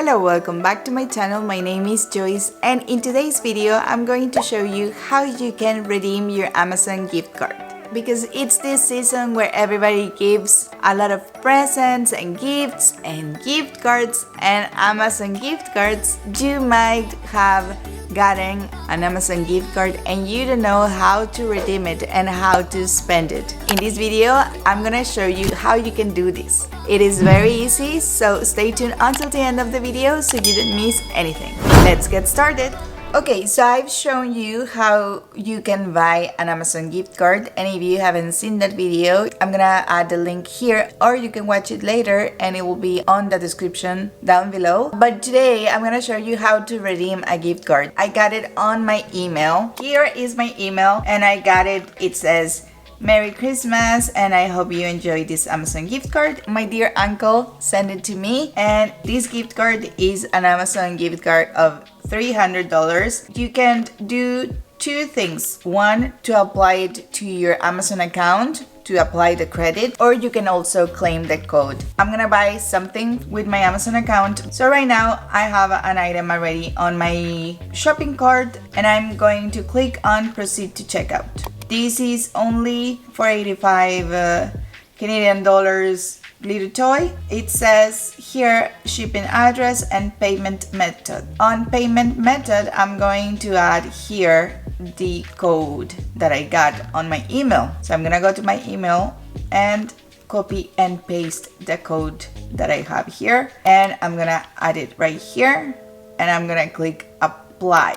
Hello, welcome back to my channel. My name is Joyce, and in today's video I'm going to show you how you can redeem your Amazon gift card. Because it's this season where everybody gives a lot of presents and gifts and gift cards and Amazon gift cards. You might have gotten an Amazon gift card and you don't know how to redeem it and how to spend it. In this video, I'm gonna show you how you can do this. It is very easy, so stay tuned until the end of the video so you don't miss anything. Let's get started. Okay, so I've shown you how you can buy an Amazon gift card, and if you haven't seen that video, I'm gonna add the link here, or you can watch it later and it will be on the description down below. But today I'm gonna show you how to redeem a gift card. I got it on my email. Here is my email and I got it. It says, Merry Christmas, and I hope you enjoy this Amazon gift card. My dear uncle sent it to me, and this gift card is an Amazon gift card of $300. You can do two things. One, to apply it to your Amazon account to apply the credit, or you can also claim the code. I'm gonna buy something with my Amazon account. So right now I have an item already on my shopping cart and I'm going to click on proceed to checkout. This is only for 85 Canadian dollars little toy. It says here shipping address and payment method. On payment method, I'm going to add here the code that I got on my email. So I'm gonna go to my email and copy and paste the code that I have here, and I'm gonna add it right here, and I'm gonna click apply.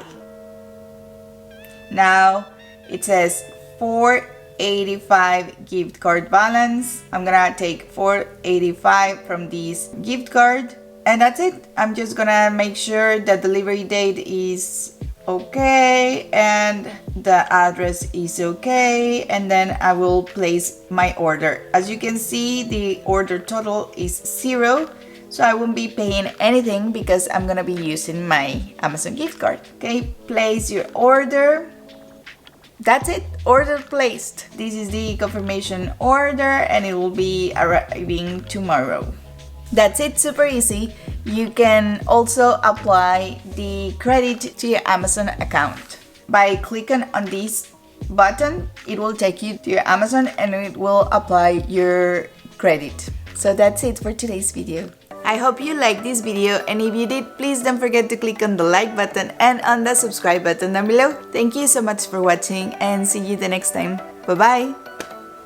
Now it says 485 gift card balance. I'm gonna take 485 from this gift card, and that's it. I'm just gonna make sure the delivery date is okay and the address is okay, and then I will place my order. As you can see, the order total is 0, so I won't be paying anything because I'm gonna be using my Amazon gift card. Okay, place your order. That's it, order placed. This is the confirmation order and it will be arriving tomorrow. That's it, super easy. You can also apply the credit to your Amazon account. By clicking on this button, it will take you to your Amazon and it will apply your credit. So that's it for today's video. I hope you liked this video, and if you did, please don't forget to click on the like button and on the subscribe button down below. Thank you so much for watching and see you the next time. Bye bye!